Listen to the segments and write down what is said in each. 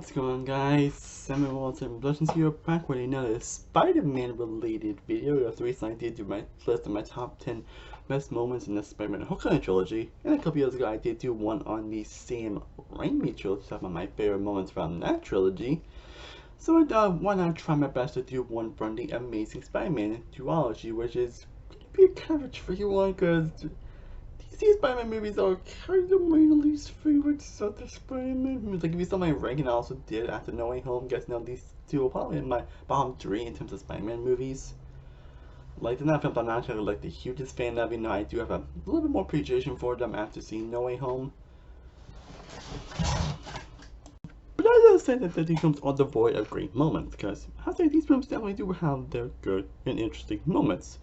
What's going on, guys? Hover-samueloneworldproductions here, back with another Spider-Man related video. The recently I did do my list of my top 10 best moments in the Spider-Man Homecoming trilogy, and a couple years ago I did do one on the Sam Raimi trilogy, some of my favorite moments from that trilogy. So I thought, why not try my best to do one from the Amazing Spider-Man Duology, which is going to be a kind of a tricky one because these Spider-Man movies are kind of my least favorites of the Spider-Man movies. Like, if you saw my ranking, I also did after No Way Home. Guess now these two are probably in my bottom 3 in terms of Spider-Man movies. Like, they're not films I'm not actually like the hugest fan of. You know, I do have a little bit more appreciation for them after seeing No Way Home. But I don't say that these films are devoid of great moments, because I say these films definitely do have their good and interesting moments.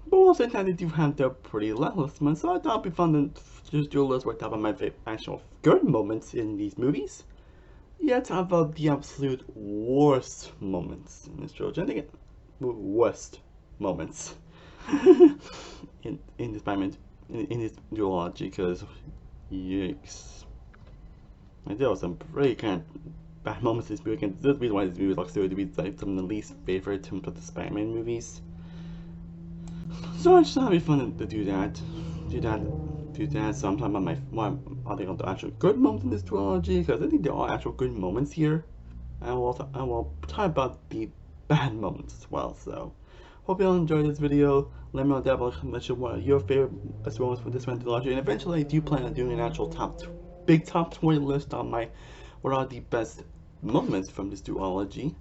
But also they do have their pretty lackluster moments, so I thought it'd be fun to just do a list where I talk about my actual good moments in these movies. Yeah, talk about the absolute worst moments in this trilogy. I think worst moments in this Spider-Man in this duology, because yikes. Like, there were some pretty kind of bad moments in this movie, and this is the reason why this movie is considered to be like some of the least favorite terms of the Spider-Man movies. So I just thought it'd be fun to do that. So I'm talking about I think the actual good moments in this trilogy, because I think there are actual good moments here. And I will talk about the bad moments as well. So hope you all enjoyed this video. Let me know down below what your favorite best moments for this one trilogy. And eventually I do plan on doing an actual big top 20 list on what are the best moments from this duology.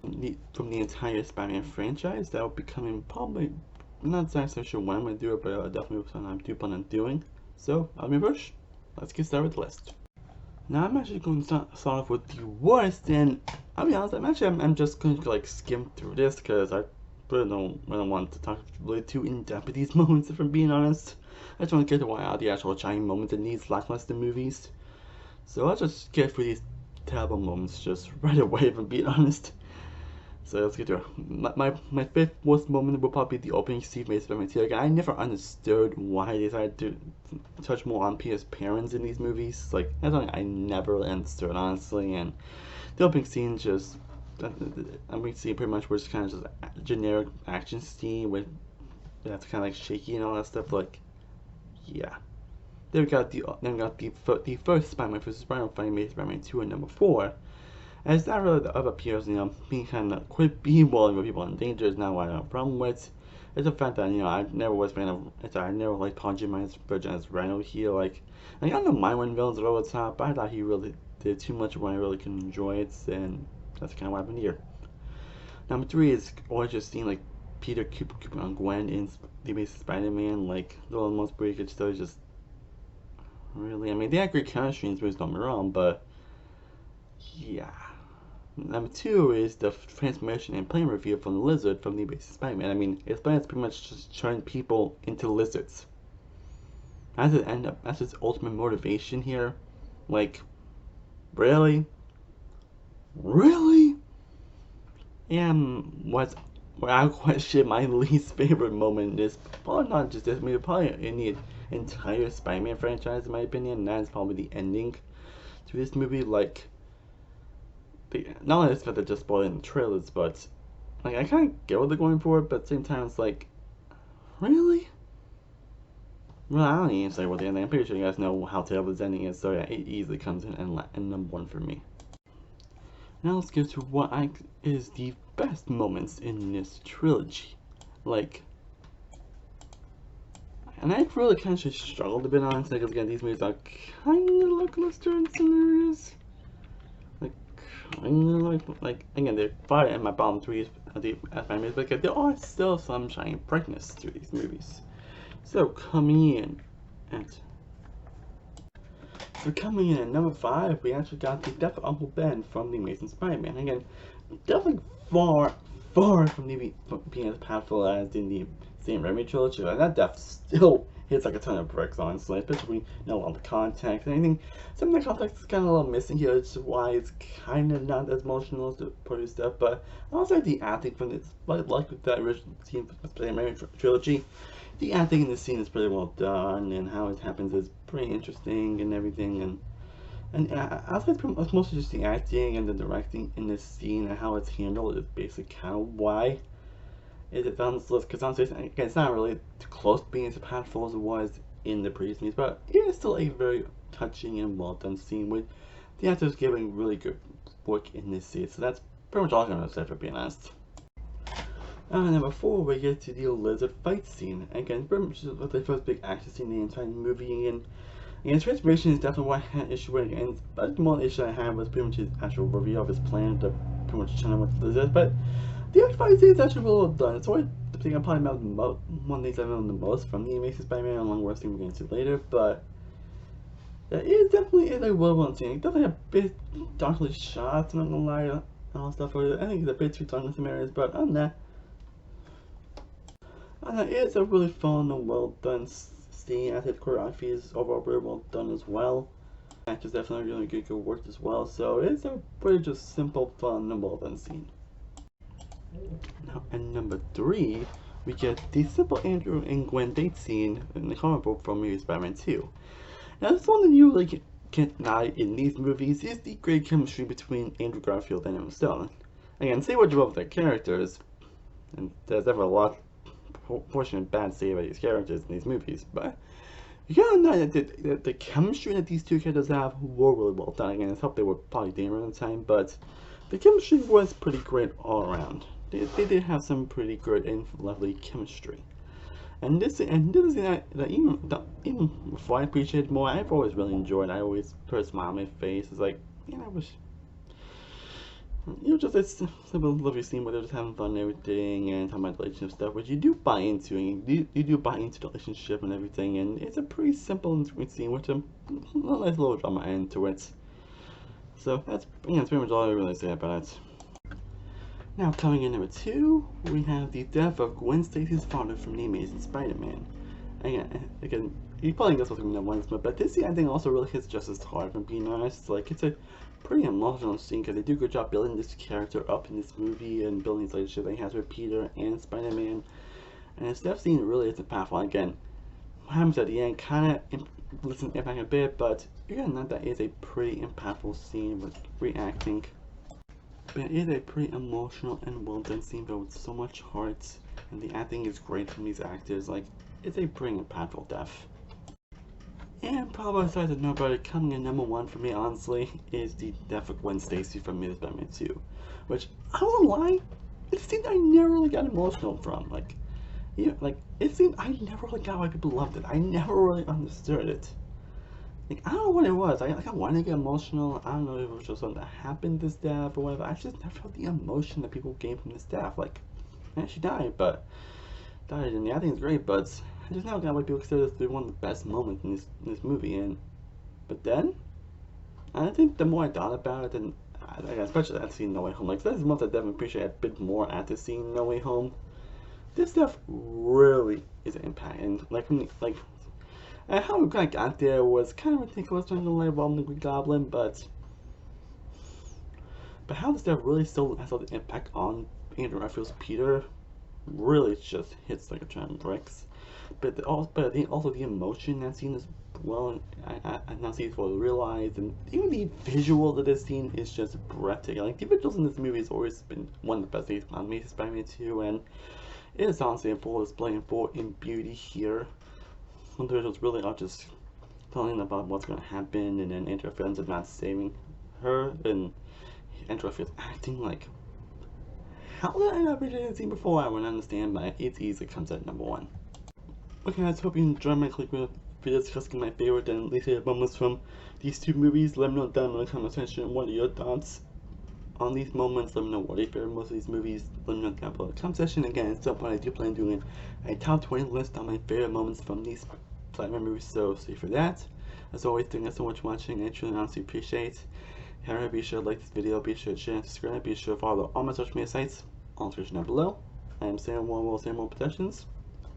From the entire Spider-Man franchise. That will be coming probably. I'm not exactly sure when I'm going to do it, but definitely something I do plan on doing. So, I'm in rush. Let's get started with the list. Now, I'm actually going to start off with the worst, and I'll be honest, I'm just going to like skim through this, because I really don't want to talk really too in-depth with these moments, if I'm being honest. I just want to get to why the actual shining moments in these lackluster movies. So, I'll just get through these terrible moments just right away, if I'm being honest. So let's get to it. My fifth worst moment will probably be the opening scene made Spider-Man 2. Again, I never understood why they decided to touch more on Peter's parents in these movies. Like, that's something I never really understood, honestly. And the opening scene just, we see pretty much where it's kind of just a generic action scene with that's kind of like shaky and all that stuff. Like, yeah. Then we got the first Spider-Man vs. Spider-Man fight made Spider-Man 2 and number 4. And it's not really the other peers, being kind of quit b-balling with people in danger is not what I have a problem with. It's the fact that, I never was a fan of, I never liked Paul Giamatti's version as Rhino here. Like, I don't mind when villains are over the top, but I thought he really did too much when I really couldn't enjoy it, and that's kind of what happened here. Number 3 is always just seeing, like, Peter Cooper on Gwen in The Amazing Spider-Man, like, the most breakage stories just, really, they had great chemistry in these movies, don't get me wrong, but, yeah. Number 2 is the transformation and plane reveal from the lizard from the Amazing Spider-Man. It's pretty much just turn people into lizards. That's his ultimate motivation here. Like, really? Really? And what I question my least favorite moment is probably not just this movie, probably in the entire Spider-Man franchise, in my opinion. And that is probably the ending to this movie. Like, not only is that they're just spoiling the trailers, but like, I kind of get what they're going for, but at the same time it's like, really? Well, I don't even say what the ending. I'm pretty sure you guys know how terrible this ending is, so yeah, it easily comes in number 1 for me. Now let's get to what is the best moments in this trilogy. Like, and I really kind of struggled a bit honestly, because again, these movies are kind of lackluster in some areas. Like again, they're far in my bottom 3 of the Spider-Man movies, but there are still some shining brightness to these movies. So coming in at number 5, we actually got the death of Uncle Ben from The Amazing Spider-Man. Again, definitely far from being as powerful as in the Sam Raimi trilogy. Like, that death still hits like a ton of bricks, honestly, especially when you know all the context and anything. Some of the context is kind of a little missing here, which is why it's kind of not as emotional as the previous stuff. But I also like the acting from this, like with that original scene from the Sam Raimi trilogy. The acting in this scene is pretty well done, and how it happens is pretty interesting and everything. And And I think it's mostly just the acting and the directing in this scene and how it's handled is basically kind of why it sounds less, because honestly, again, it's not really close to being as impactful as it was in the previous scenes, but it is still a very touching and well done scene with the actors giving really good work in this scene. So that's pretty much all I'm going to say, for being honest. Number 4, we get to the lizard fight scene. Again, pretty much the first big action scene in the entire movie, and transformation is definitely what I had issue with, and but the one issue I had was pretty much his actual review of his plan to pretty much channel with the lizard, but the fight scene is actually well done. It's always the thing I'm probably about one of the things I remember the most from the Amazing Spider-Man, along with thing we're going to see later, but it definitely is a well-done scene. It definitely a bit darkly shot, I'm not gonna lie, and all stuff. I think it's a bit too dark in some areas, but on that, it's a really fun and well done scene. I think choreography is overall very well done as well. Actors definitely really good work as well. So it's a pretty just simple, fun, and well done scene. Now, and number 3, we get the simple Andrew and Gwen date scene in the comic book from movie Spider-Man 2. Now, this one that you like can't deny in these movies is the great chemistry between Andrew Garfield and Emma Stone. Again, say what you will of their characters, and there's definitely a lot fortunate bad to say about these characters in these movies, but you gotta know that the chemistry that these two characters have were really well done. Again, it's hope they were probably dating around the time, but the chemistry was pretty great all around. They did have some pretty good and lovely chemistry. And this is that even before I appreciated more, I've always really enjoyed. I always put a smile on my face. It's like, I wish, just a simple lovely scene where they're just having fun and everything and talking about relationship stuff, which you do buy into, and you do buy into the relationship and everything, and it's a pretty simple and sweet scene with a nice little drama end to it. So that's pretty much all I really say about it. Now, coming in number 2, we have the death of Gwen Stacy's father from The Amazing Spider-Man. Again, you probably guess what's going to be number 1, but this scene I think also really hits just as hard, from being honest. Like, it's a pretty emotional scene because they do a good job building this character up in this movie and building his relationship that he has with Peter and Spider-Man. And this death scene really is impactful. Again, what happens at the end kind of listens back a bit, but again, that is a pretty impactful scene with great acting. But it is a pretty emotional and well done scene, but with so much heart, and the acting is great from these actors. Like, it's a pretty impactful death. And probably besides the nobody, coming in number 1 for me, honestly, is the death of Gwen Stacy from Amazing Spider-Man 2, which I won't lie, it's a scene I never really got emotional from. It seemed I never really got why people loved it. I never really understood it. Like, I don't know what it was. I wanted to get emotional. I don't know if it was just something that happened to Steph or whatever. I just never felt the emotion that people gave from the staff. Like, yeah, she died, and the acting is great, but I just never got why people consider this to be one of the best moments in this movie. But then, I think the more I thought about it, and especially that scene No Way Home, like, that's the month I definitely appreciate a bit more after seeing No Way Home. This stuff really is an impact, and and how we kind of got there was kind of ridiculous during the light of the Green Goblin, but how this stuff really still has an impact on Andrew Garfield's Peter really just hits like a ton of bricks. But I think also the emotion in that scene is well, I now see it's well realized, and even the visual of this scene is just breathtaking. Like, the visuals in this movie has always been one of the best things on Amazing Spider-Man 2, and it is honestly a full display and full in beauty here. Some visuals really are just telling about what's going to happen, and then Andrew Garfield ends up not saving her, and Andrew Garfield's acting like, how did I not appreciate that scene before? I wouldn't understand, but it's easy comes at number 1. Okay guys, hope you enjoyed my clip video discussing my favorite and least favorite moments from these 2 movies. Let me know down in the comment section what are your thoughts on these moments. Let me know what your favorite most of these movies. Let me know down below in the comment section. Again, at some point I do plan on doing a top 20 list on my favorite moments from these Spider-Man movies, so stay for that. As always, thank you guys so much for watching. I truly honestly appreciate it. However, be sure to like this video, be sure to share and subscribe, be sure to follow all my social media sites, all description down below. I am Hover-samueloneworldproductions.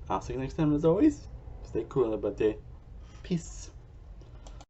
I'll see you next time, as always. Stay cool, everybody. Peace.